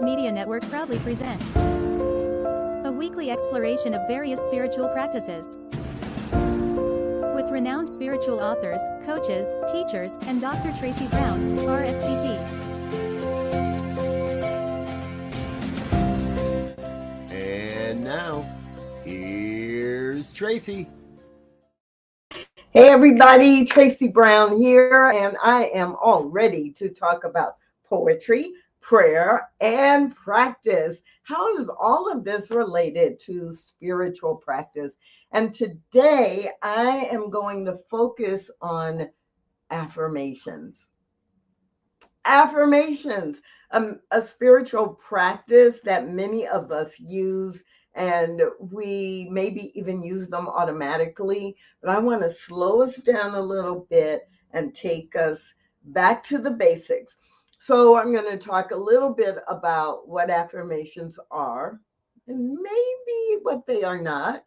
Media Network proudly presents a weekly exploration of various spiritual practices with renowned spiritual authors, coaches, teachers, and Dr. Tracy Brown, RSVP. And now, here's Tracy. Hey everybody, Tracy Brown here, and I am all ready to talk about poetry, prayer, and practice. How is all of this related to spiritual practice? And today I am going to focus on affirmations. Affirmations, a spiritual practice that many of us use, and we maybe even use them automatically. But I want to slow us down a little bit and take us back to the basics. So I'm going to talk a little bit about what affirmations are and maybe what they are not,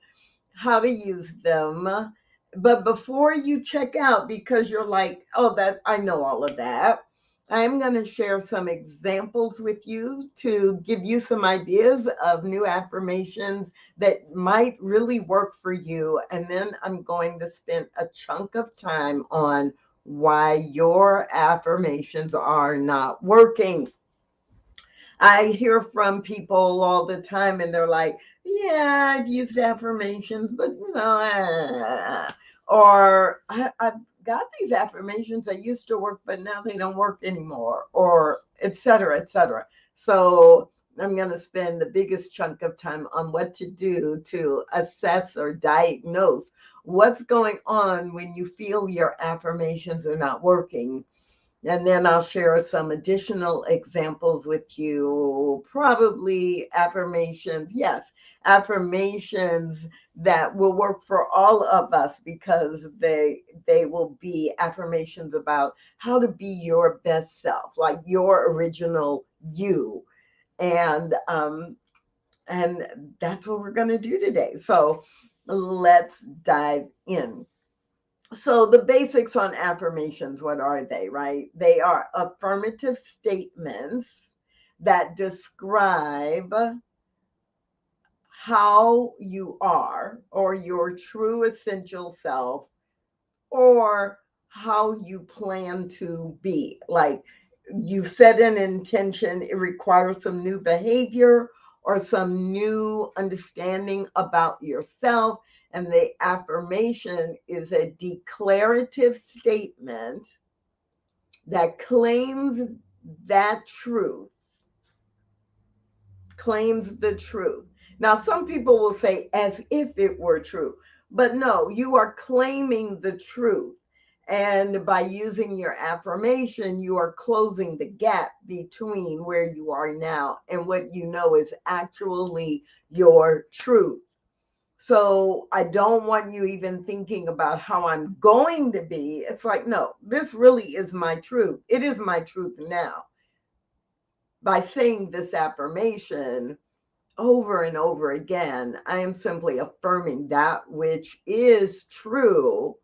how to use them. But before you check out, because you're like, oh, that I know all of that, I'm going to share some examples with you to give you some ideas of new affirmations that might really work for you. And then I'm going to spend a chunk of time on why your affirmations are not working. I hear from people all the time and they're like, yeah, I've used affirmations, but or I've got these affirmations that used to work, but now they don't work anymore, or et cetera, et cetera. So I'm going to spend the biggest chunk of time on what to do to assess or diagnose what's going on when you feel your affirmations are not working. And then I'll share some additional examples with you, probably affirmations. Yes, affirmations that will work for all of us because they will be affirmations about how to be your best self, like your original you. And that's what we're going to do today. So let's dive in. So the basics on affirmations, what are they, right? They are affirmative statements that describe how you are, or your true essential self, or how you plan to be. Like you set an intention, it requires some new behavior or some new understanding about yourself. And the affirmation is a declarative statement that claims that truth, claims the truth. Now, some people will say as if it were true, but no, you are claiming the truth. And by using your affirmation, you are closing the gap between where you are now and what you know is actually your truth. So I don't want you even thinking about how I'm going to be. It's like, no, this really is my truth. It is my truth now. By saying this affirmation over and over again, I am simply affirming that which is true.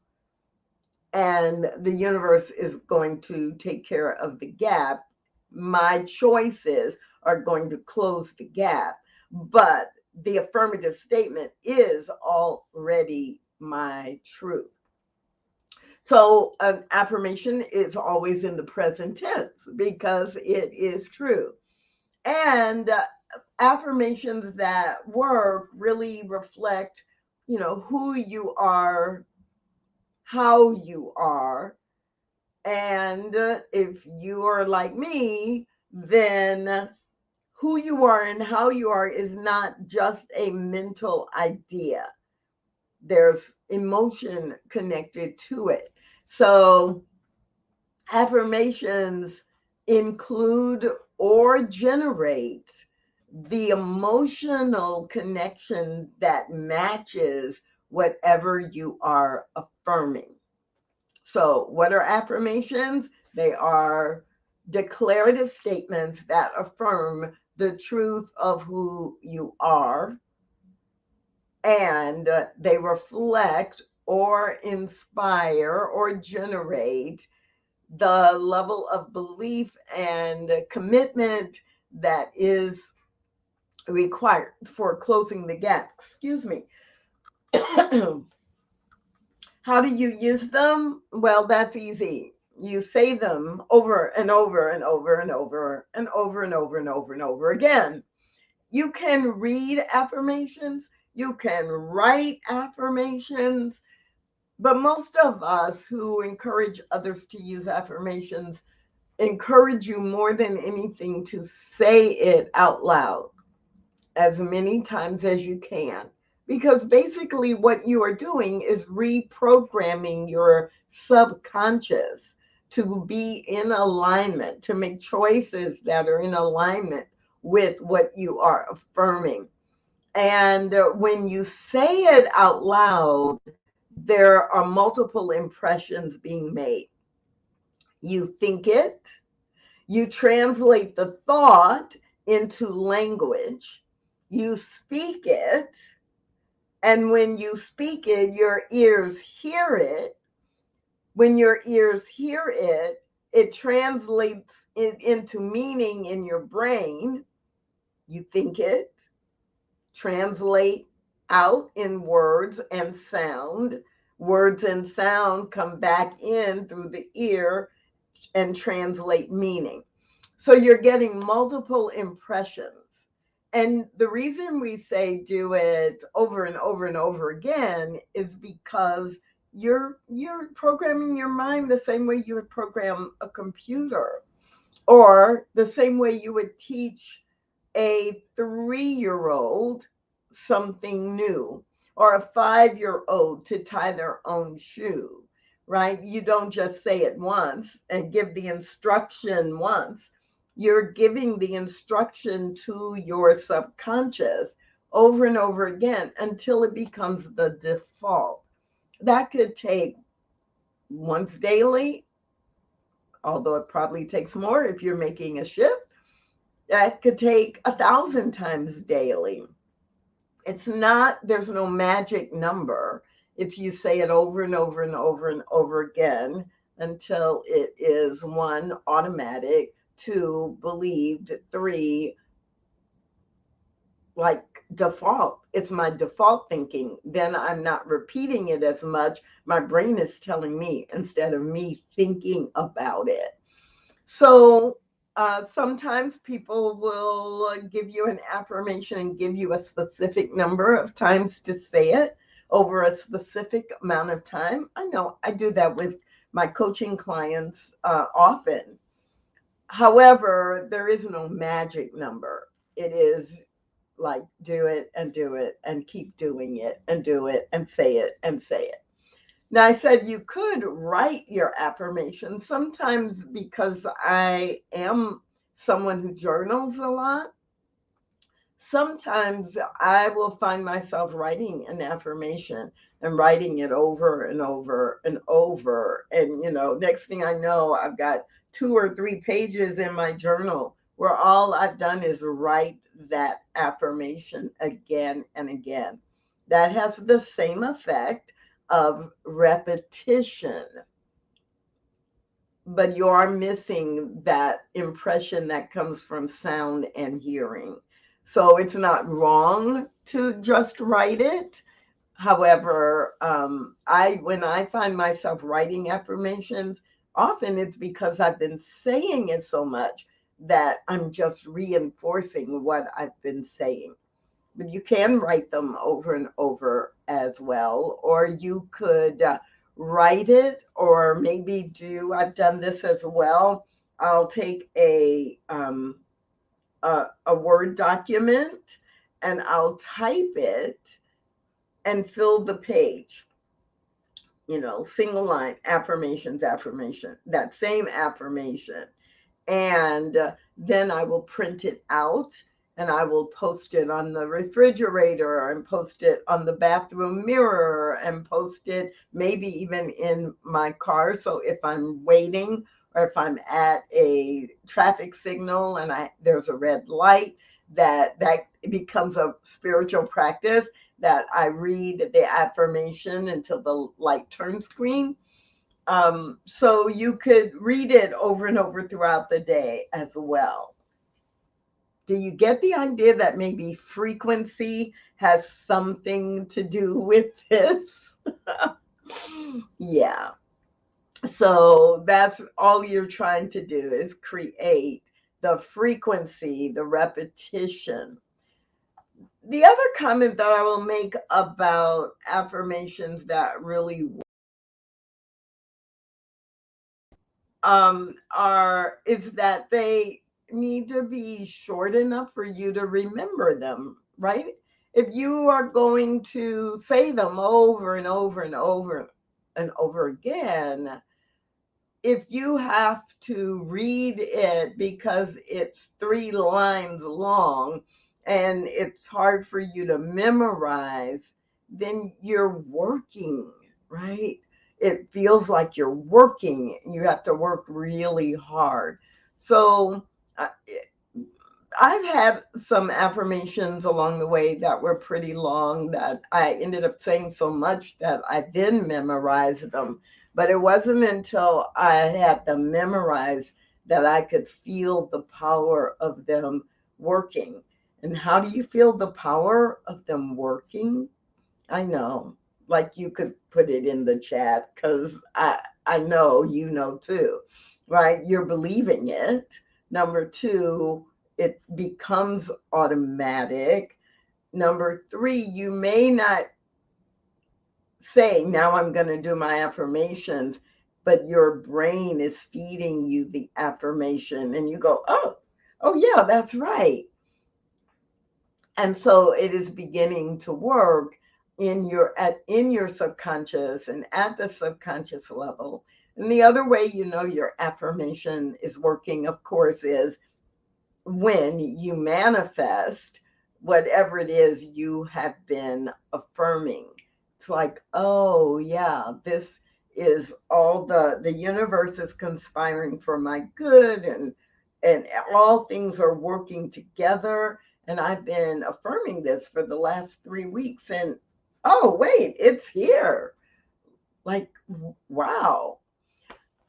And the universe is going to take care of the gap. My choices are going to close the gap. But the affirmative statement is already my truth. So an affirmation is always in the present tense because it is true. And affirmations that work really reflect, who you are, how you are. And if you are like me, then who you are and how you are is not just a mental idea. There's emotion connected to it. So affirmations include or generate the emotional connection that matches whatever you are affirming. So what are affirmations? They are declarative statements that affirm the truth of who you are, and they reflect or inspire or generate the level of belief and commitment that is required for closing the gap. Excuse me. How do you use them? Well, that's easy. You say them over and over and over and over and over and over and over and over again. You can read affirmations, you can write affirmations, but most of us who encourage others to use affirmations encourage you more than anything to say it out loud as many times as you can. Because basically, what you are doing is reprogramming your subconscious to be in alignment, to make choices that are in alignment with what you are affirming. And when you say it out loud, there are multiple impressions being made. You think it, you translate the thought into language, you speak it, and when you speak it, your ears hear it. When your ears hear it, it translates it into meaning in your brain. You think it, translate out in words and sound. Words and sound come back in through the ear and translate meaning. So you're getting multiple impressions. And the reason we say do it over and over and over again is because you're programming your mind the same way you would program a computer, or the same way you would teach a 3-year-old something new, or a 5-year-old to tie their own shoe, right? You don't just say it once and give the instruction once. You're giving the instruction to your subconscious over and over again until it becomes the default. That could take once daily, although it probably takes more if you're making a shift. That could take 1,000 times daily. It's not, there's no magic number. It's you say it over and over and over and over again until it is 1, automatic, 2, believed, 3, like default. It's my default thinking. Then I'm not repeating it as much. My brain is telling me instead of me thinking about it. So sometimes people will give you an affirmation and give you a specific number of times to say it over a specific amount of time. I know I do that with my coaching clients often. However, there is no magic number. It is like do it and keep doing it and do it and say it and say it. Now, I said you could write your affirmations. Sometimes, because I am someone who journals a lot, sometimes I will find myself writing an affirmation and writing it over and over and over. And, next thing I know, I've got 2 or 3 pages in my journal where all I've done is write that affirmation again and again. That has the same effect of repetition, but you are missing that impression that comes from sound and hearing. So it's not wrong to just write it. However, when I find myself writing affirmations, often it's because I've been saying it so much that I'm just reinforcing what I've been saying. But you can write them over and over as well, or you could write it, or maybe I've done this as well. I'll take a Word document and I'll type it and fill the page. Single line, affirmations, affirmation, that same affirmation. And then I will print it out and I will post it on the refrigerator and post it on the bathroom mirror and post it maybe even in my car. So if I'm waiting or if I'm at a traffic signal and there's a red light, that becomes a spiritual practice that I read the affirmation until the light turns green. So you could read it over and over throughout the day as well. do you get the idea that maybe frequency has something to do with this? Yeah. So that's all you're trying to do, is create the frequency, the repetition. The other comment that I will make about affirmations that really is that they need to be short enough for you to remember them, right? If you are going to say them over and over and over and over again, if you have to read it because it's 3 lines long and it's hard for you to memorize, then you're working, right? It feels like you're working. You have to work really hard. So I've had some affirmations along the way that were pretty long that I ended up saying so much that I then memorized them. But it wasn't until I had them memorized that I could feel the power of them working. And how do you feel the power of them working? I know, like you could put it in the chat because I know you know too, right? You're believing it. Number two, it becomes automatic. Number three, you may not say, now I'm going to do my affirmations, but your brain is feeding you the affirmation and you go, oh yeah, that's right. And so it is beginning to work in your subconscious and at the subconscious level. And the other way you know your affirmation is working, of course, is when you manifest whatever it is you have been affirming. It's like, oh yeah, this is all the universe is conspiring for my good, and all things are working together. And I've been affirming this for the last 3 weeks, and oh wait, it's here. Like, wow.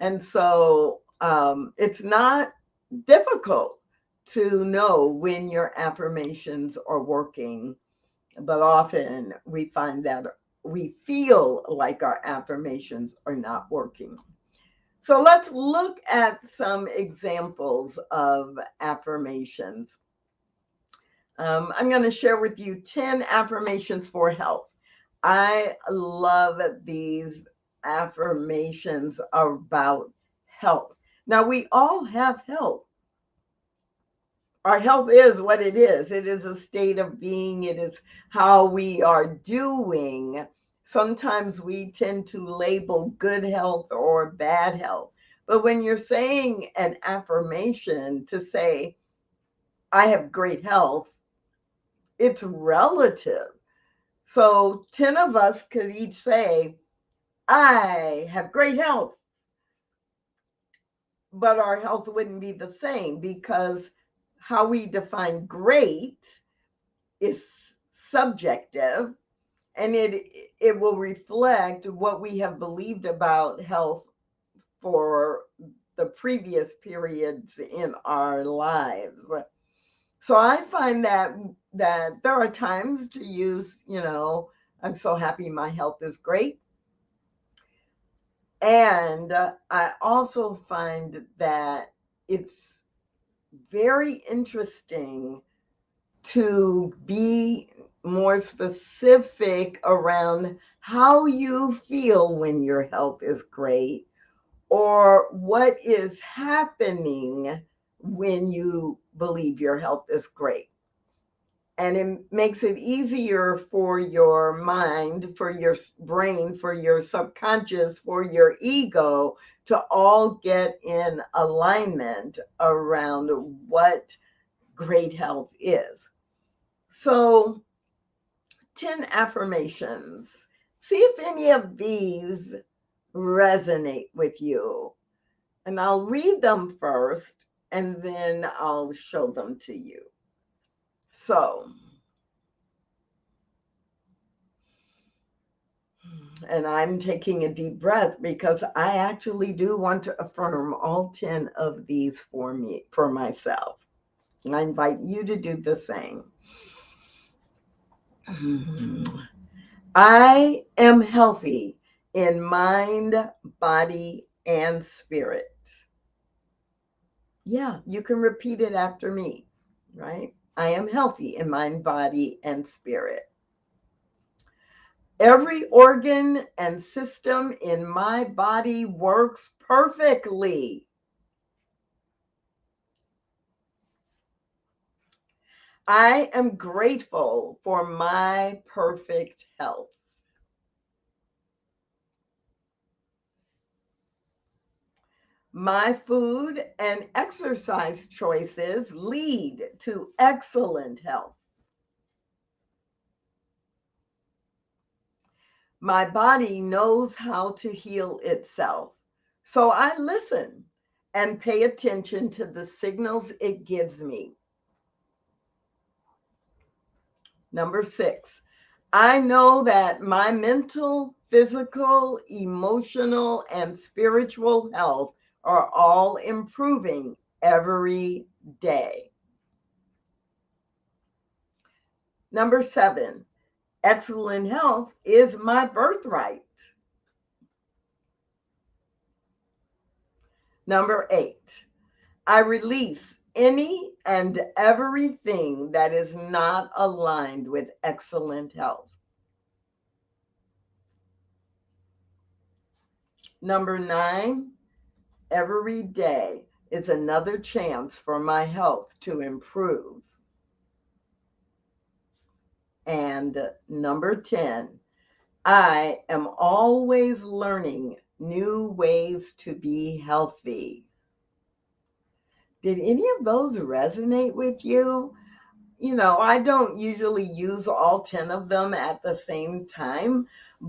And so it's not difficult to know when your affirmations are working, but often we find that we feel like our affirmations are not working. So let's look at some examples of affirmations. I'm going to share with you 10 affirmations for health. I love these affirmations about health. Now, we all have health. Our health is what it is. It is a state of being. It is how we are doing. Sometimes we tend to label good health or bad health. But when you're saying an affirmation to say, I have great health, it's relative. So 10 of us could each say, I have great health. But our health wouldn't be the same because how we define great is subjective, and it will reflect what we have believed about health for the previous periods in our lives. So I find that there are times to use, I'm so happy my health is great. And I also find that it's very interesting to be more specific around how you feel when your health is great, or what is happening when you believe your health is great. And it makes it easier for your mind, for your brain, for your subconscious, for your ego to all get in alignment around what great health is. So 10 affirmations. See if any of these resonate with you. And I'll read them first and then I'll show them to you. So, and I'm taking a deep breath because I actually do want to affirm all 10 of these for myself. I invite you to do the same. I am healthy in mind, body, and spirit. Yeah, you can repeat it after me, right? I am healthy in mind, body, and spirit. Every organ and system in my body works perfectly. I am grateful for my perfect health. My food and exercise choices lead to excellent health. My body knows how to heal itself, so I listen and pay attention to the signals it gives me. Number 6, I know that my mental, physical, emotional, and spiritual health are all improving every day. Number 7, excellent health is my birthright. Number 8, I release any and everything that is not aligned with excellent health. Number 9, every day is another chance for my health to improve. And number 10, I am always learning new ways to be healthy. Did any of those resonate with you? I don't usually use all 10 of them at the same time,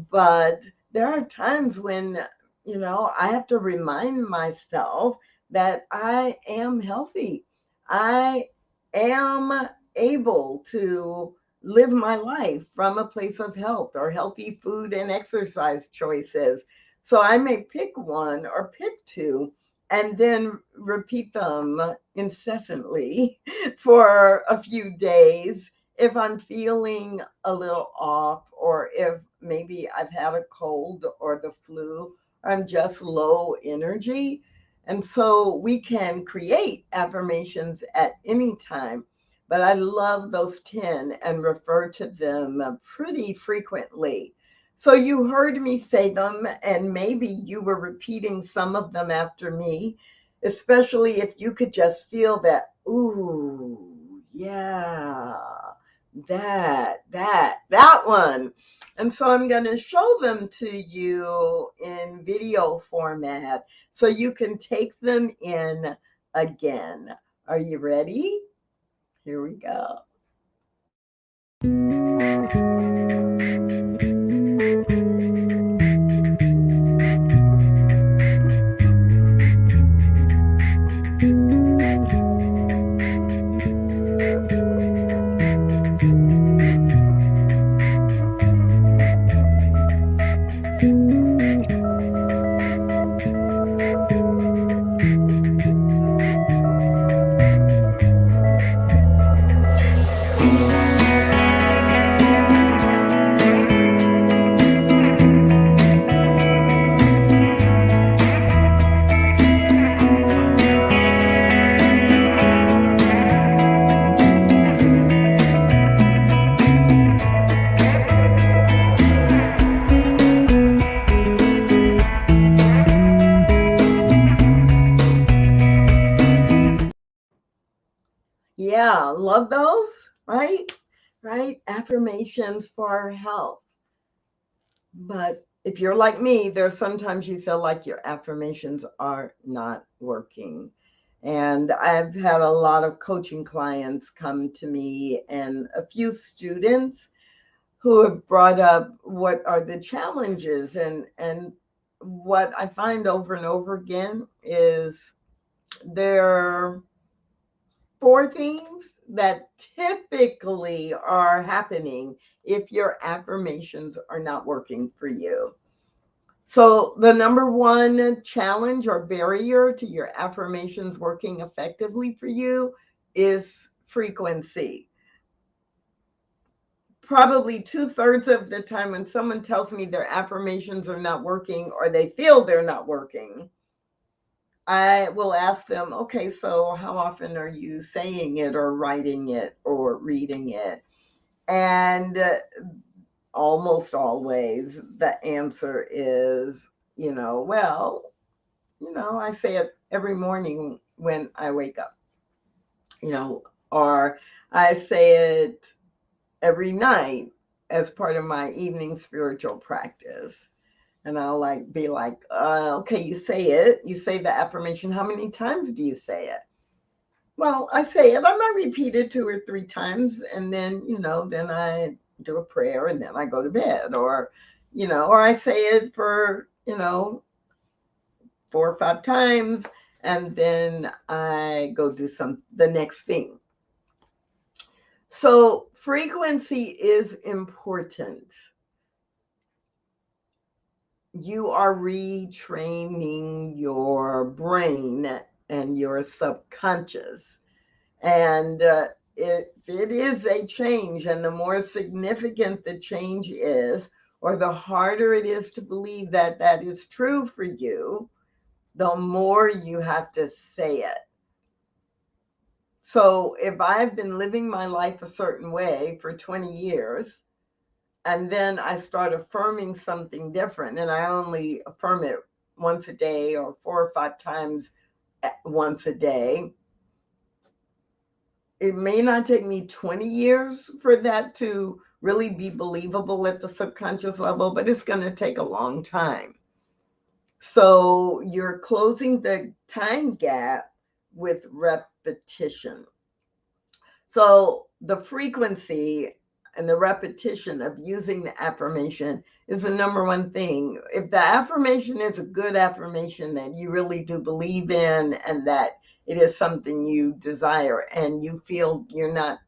but there are times when, I have to remind myself that I am healthy. I am able to live my life from a place of health or healthy food and exercise choices. So I may pick one or pick two and then repeat them incessantly for a few days if I'm feeling a little off, or if maybe I've had a cold or the flu, or I'm just low energy. And so we can create affirmations at any time, but I love those 10 and refer to them pretty frequently. So you heard me say them, and maybe you were repeating some of them after me, especially if you could just feel that, ooh, yeah, that one. And so I'm going to show them to you in video format so you can take them in again. Are you ready? Here we go. Yeah, love those, right? Right? Affirmations for our health. But if you're like me, there's sometimes you feel like your affirmations are not working. And I've had a lot of coaching clients come to me and a few students who have brought up what are the challenges. And what I find over and over again is there are 4 things that typically are happening if your affirmations are not working for you. So the number 1 challenge or barrier to your affirmations working effectively for you is frequency. Probably 2/3 of the time when someone tells me their affirmations are not working or they feel they're not working, I will ask them, okay, so how often are you saying it or writing it or reading it? And almost always the answer is, well, I say it every morning when I wake up, or I say it every night as part of my evening spiritual practice. And I'll be like, okay, you say the affirmation. How many times do you say it? Well, I say it. I might repeat it 2 or 3 times. And then, then I do a prayer and then I go to bed, or I say it for, 4 or 5 times. And then I go do the next thing. So frequency is important. You are retraining your brain and your subconscious. And if it is a change, and the more significant the change is, or the harder it is to believe that that is true for you, the more you have to say it. So if I've been living my life a certain way for 20 years, and then I start affirming something different, and I only affirm it once a day or 4 or 5 times once a day, it may not take me 20 years for that to really be believable at the subconscious level, but it's going to take a long time. So you're closing the time gap with repetition. So the frequency and the repetition of using the affirmation is the number one thing. If the affirmation is a good affirmation that you really do believe in, and that it is something you desire, and you feel you're not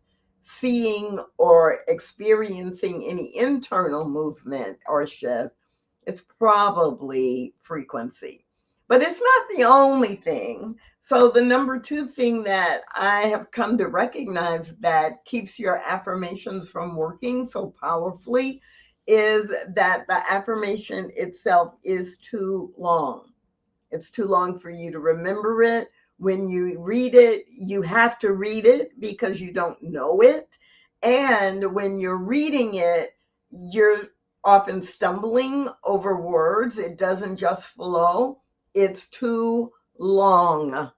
seeing or experiencing any internal movement or shift, it's probably frequency. But it's not the only thing. So the number two thing that I have come to recognize that keeps your affirmations from working so powerfully is that the affirmation itself is too long. It's too long for you to remember it. When you read it, you have to read it because you don't know it. And when you're reading it, you're often stumbling over words. It doesn't just flow. It's too long.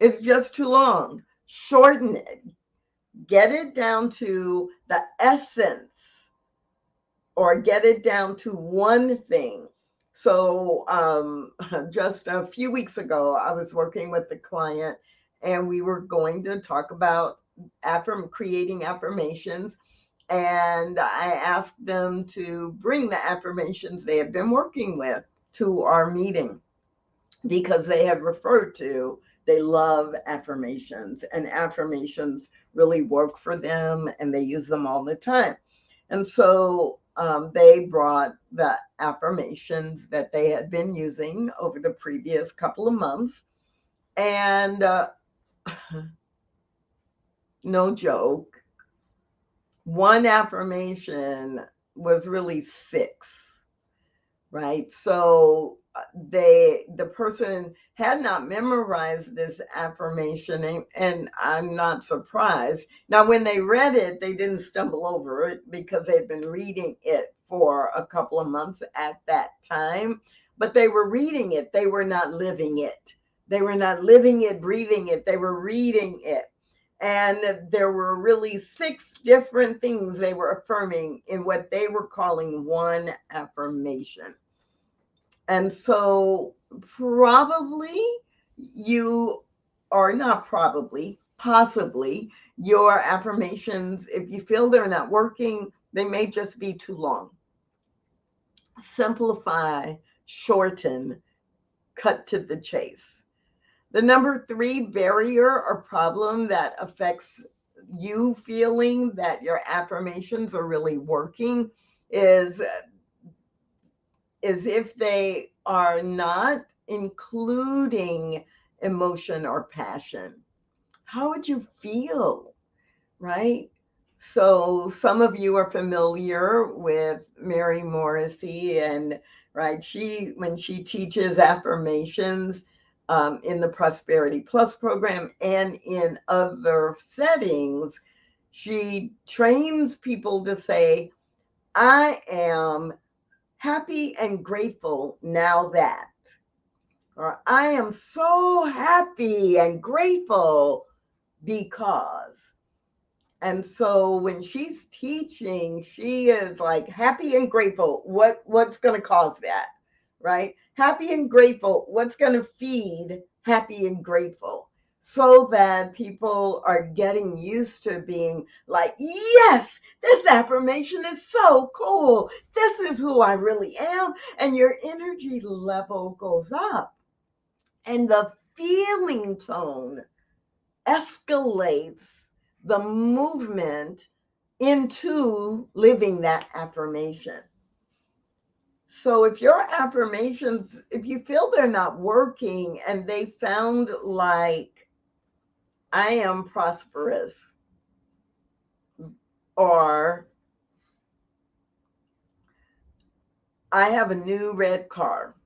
It's just too long. Shorten it. Get it down to the essence, or get it down to one thing. So just a few weeks ago, I was working with the client, and we were going to talk about creating affirmations. And I asked them to bring the affirmations they had been working with to our meeting, because they have referred to, they love affirmations, and affirmations really work for them, and they use them all the time. And so they brought the affirmations that they had been using over the previous couple of months. And no joke, one affirmation was really 6, right? So the person had not memorized this affirmation, and I'm not surprised. Now, when they read it, they didn't stumble over it because they'd been reading it for a couple of months at that time, but they were reading it. They were not living it. They were not living it, breathing it. They were reading it. And there were really 6 different things they were affirming in what they were calling one affirmation. And so probably you, or not probably, possibly your affirmations, if you feel they're not working, they may just be too long. Simplify, shorten, cut to the chase. The number 3 barrier or problem that affects you feeling that your affirmations are really working is if they are not including emotion or passion. how would you feel, right? So some of you are familiar with Mary Morrissey, and right, when she teaches affirmations in the Prosperity Plus program and in other settings, she trains people to say, I am happy and grateful now that, or I am so happy and grateful because. And so when she's teaching, she is like happy and grateful. What's going to cause that, right? Happy and grateful. What's going to feed happy and grateful? So that people are getting used to being like, yes, this affirmation is so cool. This is who I really am. And your energy level goes up. And the feeling tone escalates the movement into living that affirmation. So if your affirmations, if you feel they're not working and they sound like, I am prosperous, or I have a new red car,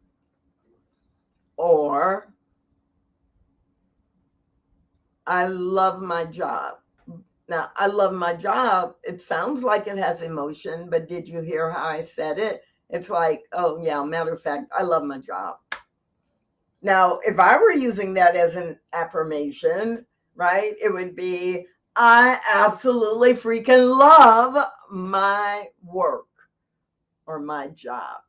or I love my job. Now, I love my job. It sounds like it has emotion, but did you hear how I said it? It's like, oh, yeah, matter of fact, I love my job. Now, if I were using that as an affirmation, right, it would be, I absolutely freaking love my work or my job.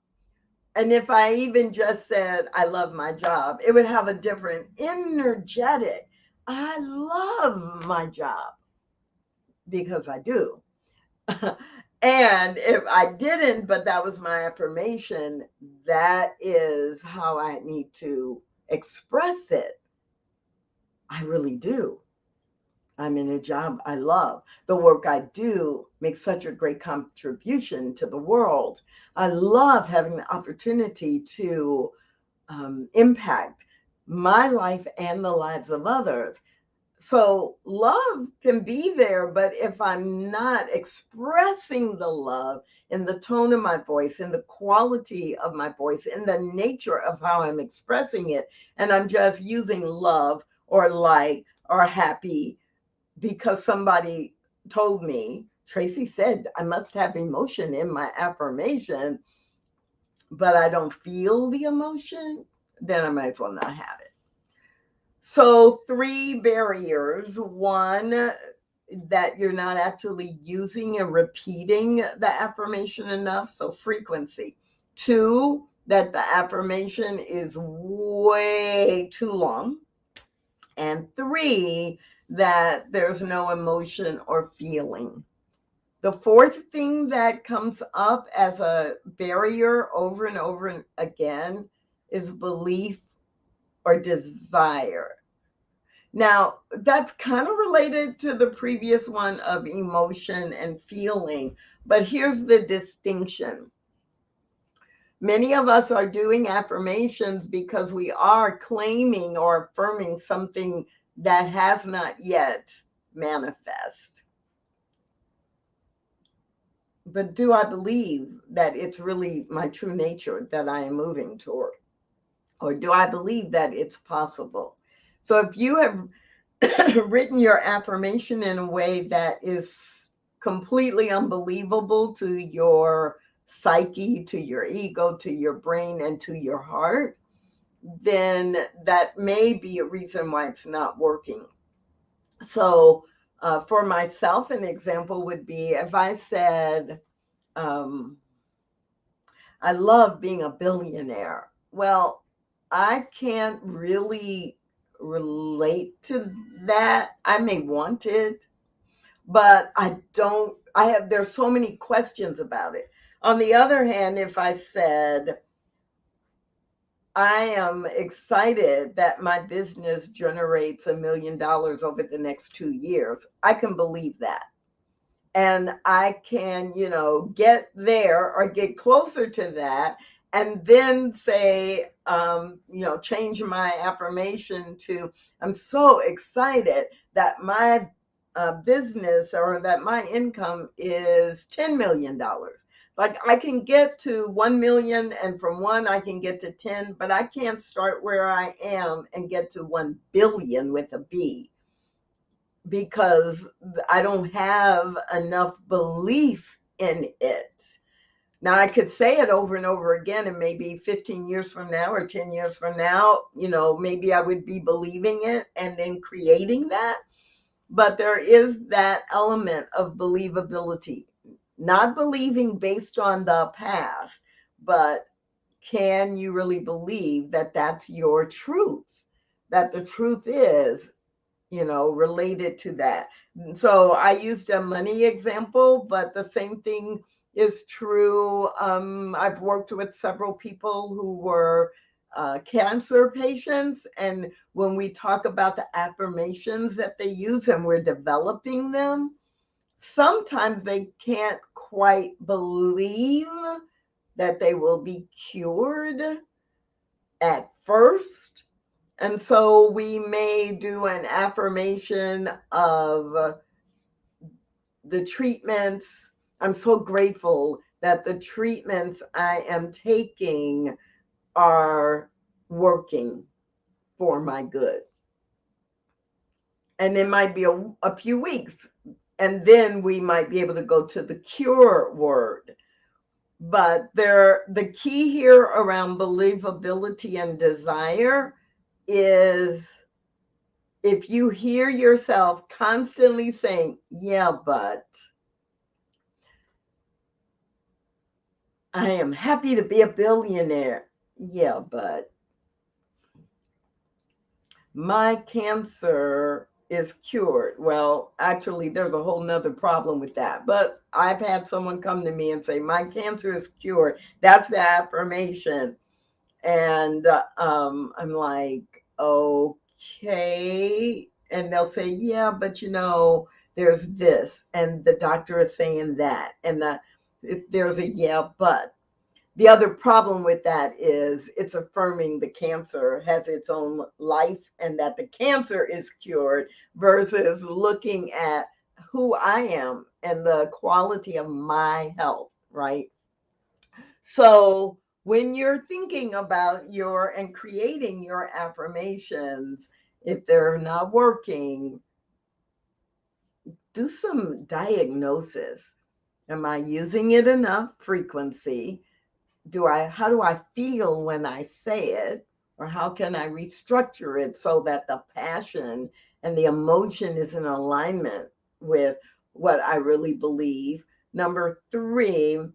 And if I even just said, I love my job, it would have a different energetic. I love my job because I do. And if I didn't, but that was my affirmation, that is how I need to express it. I really do. I'm in a job I love. The work I do makes such a great contribution to the world. I love having the opportunity to impact my life and the lives of others. So love can be there, but if I'm not expressing the love in the tone of my voice, in the quality of my voice, in the nature of how I'm expressing it, and I'm just using love or like or happy because somebody told me, Tracy said I must have emotion in my affirmation, but I don't feel the emotion, then I might as well not have it. So 3 barriers. One, that you're not actually using and repeating the affirmation enough, so frequency. 2, that the affirmation is way too long. And 3, that there's no emotion or feeling. The 4th thing that comes up as a barrier over and over again is belief or desire. Now, that's kind of related to the previous one of emotion and feeling, but here's the distinction. Many of us are doing affirmations because we are claiming or affirming something that has not yet manifest. But do I believe that it's really my true nature that I am moving toward? Or do I believe that it's possible? So if you have written your affirmation in a way that is completely unbelievable to your psyche, to your ego, to your brain, and to your heart, then that may be a reason why it's not working. So for myself, an example would be if I said, I love being a billionaire. Well, I can't really relate to that. I may want it, but there's so many questions about it. On the other hand, if I said, I am excited that my business generates $1 million over the next 2 years, I can believe that. And I can, get there or get closer to that and then say, change my affirmation to, I'm so excited that my business or that my income is $10 million. Like I can get to 1 million, and from one I can get to 10, but I can't start where I am and get to 1 billion with a B, because I don't have enough belief in it. Now I could say it over and over again, and maybe 15 years from now or 10 years from now, maybe I would be believing it and then creating that. But there is that element of believability, not believing based on the past, but can you really believe that that's your truth, that the truth is, related to that. So I used a money example, but the same thing is true. I've worked with several people who were cancer patients, and when we talk about the affirmations that they use and we're developing them, sometimes they can't quite believe that they will be cured at first. And so we may do an affirmation of the treatments. I'm so grateful that the treatments I am taking are working for my good. And it might be a few weeks, and then we might be able to go to the cure word. But the key here around believability and desire is, if you hear yourself constantly saying, yeah, but I am happy to be a billionaire. Yeah, but my cancer is cured. Well, actually, there's a whole nother problem with that. But I've had someone come to me and say, my cancer is cured. That's the affirmation. And I'm like, okay. And they'll say, yeah, but there's this, and the doctor is saying that, and there's a yeah, but. The other problem with that is it's affirming the cancer has its own life and that the cancer is cured, versus looking at who I am and the quality of my health, right? So when you're thinking about and creating your affirmations, if they're not working, do some diagnosis. Am I using it enough frequency? How do I feel when I say it? Or how can I restructure it so that the passion and the emotion is in alignment with what I really believe? Number 3,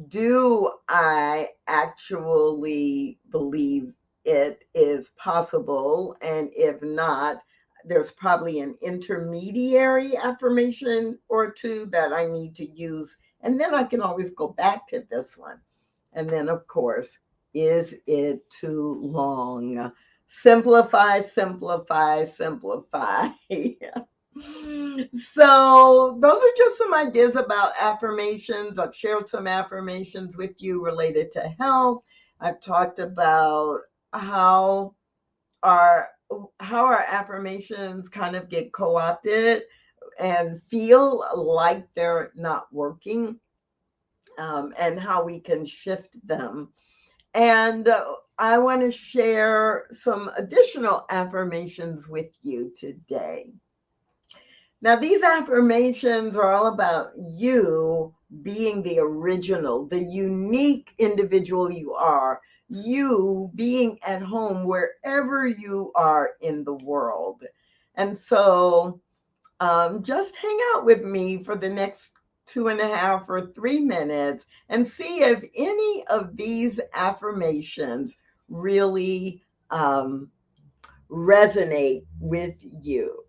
do I actually believe it is possible? And if not, there's probably an intermediary affirmation or two that I need to use. And then I can always go back to this one. And then, of course, is it too long? Simplify, simplify, simplify. So those are just some ideas about affirmations. I've shared some affirmations with you related to health. I've talked about how our affirmations kind of get co-opted and feel like they're not working, and how we can shift them. And I want to share some additional affirmations with you today. Now, these affirmations are all about you being the original, the unique individual you are, you being at home wherever you are in the world. And so just hang out with me for the next 2.5 or 3 minutes and see if any of these affirmations really resonate with you.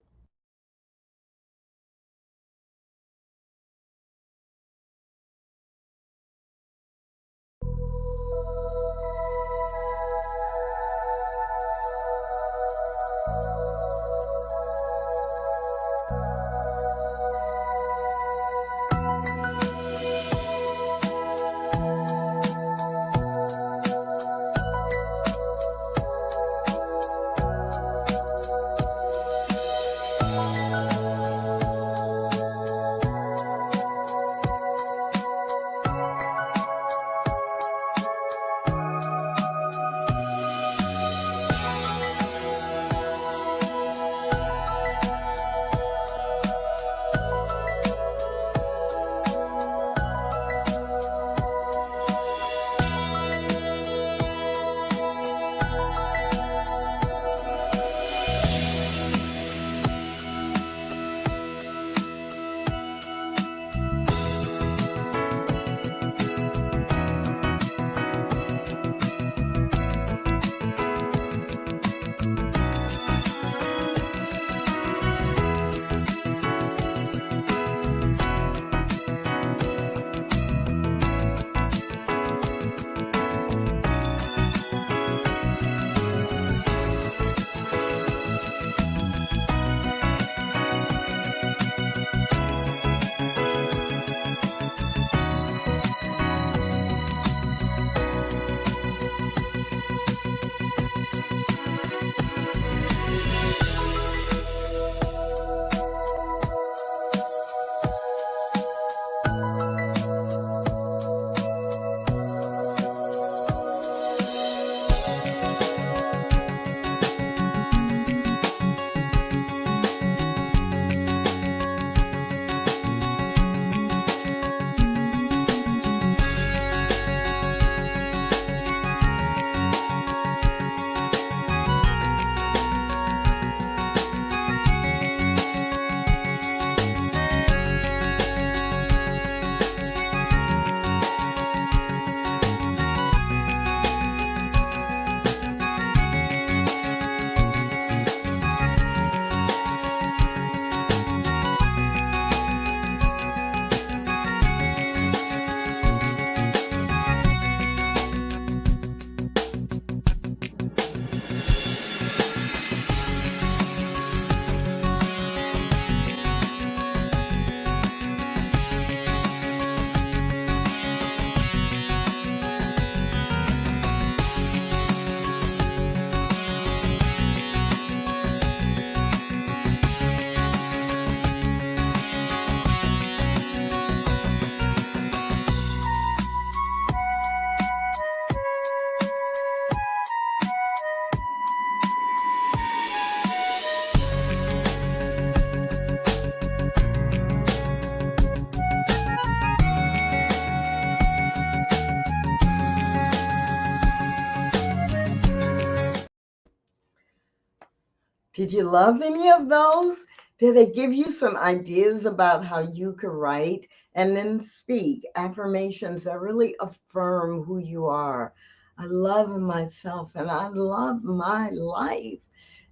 Did you love any of those? Did they give you some ideas about how you could write and then speak affirmations that really affirm who you are? I love myself and I love my life.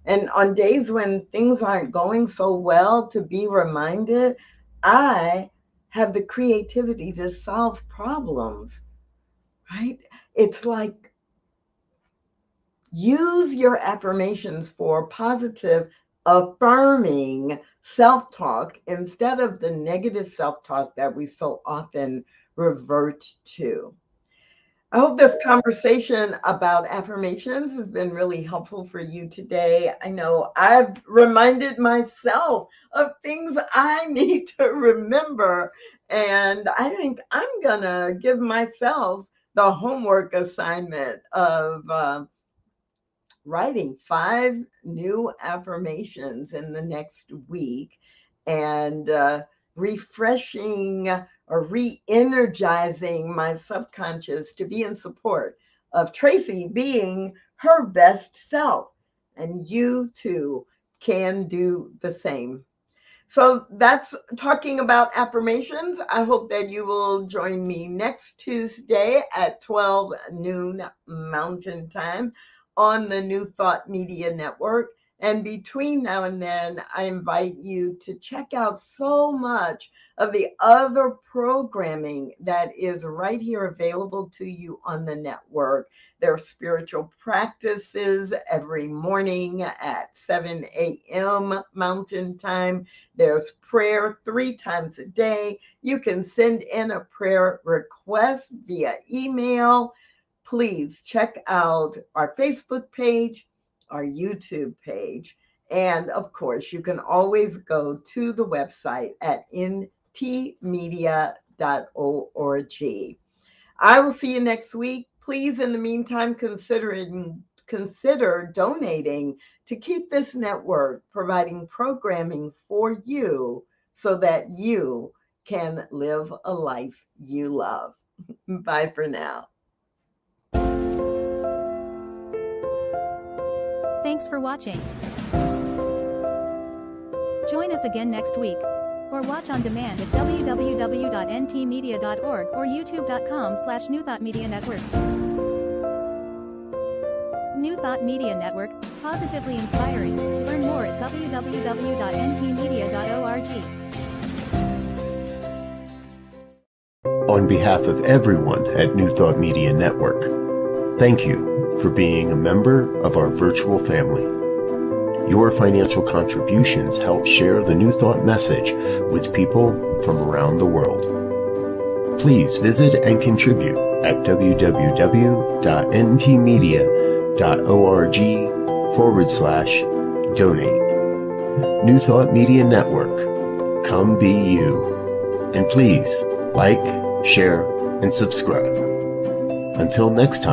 And on days when things aren't going so well, to be reminded, I have the creativity to solve problems, right? It's like use your affirmations for positive, affirming self-talk instead of the negative self-talk that we so often revert to. I hope this conversation about affirmations has been really helpful for you today. I know I've reminded myself of things I need to remember, and I think I'm gonna give myself the homework assignment of writing 5 new affirmations in the next week and refreshing or re-energizing my subconscious to be in support of Tracy being her best self. And you too can do the same. So that's talking about affirmations. I hope that you will join me next Tuesday at 12 noon Mountain Time on the New Thought Media Network. And between now and then, I invite you to check out so much of the other programming that is right here available to you on the network. There are spiritual practices every morning at 7 a.m. Mountain Time. There's prayer 3 times a day. You can send in a prayer request via email. Please check out our Facebook page, our YouTube page, and of course, you can always go to the website at ntmedia.org. I will see you next week. Please, in the meantime, consider donating to keep this network providing programming for you so that you can live a life you love. Bye for now. Thanks for watching. Join us again next week, or watch on demand at www.ntmedia.org or youtube.com/New Thought Media Network. New Thought Media Network, positively inspiring. Learn more at www.ntmedia.org. On behalf of everyone at New Thought Media Network, thank you for being a member of our virtual family. Your financial contributions help share the New Thought message with people from around the world. Please visit and contribute at www.ntmedia.org/donate. New Thought Media Network. Come be you. And please like, share, and subscribe. Until next time.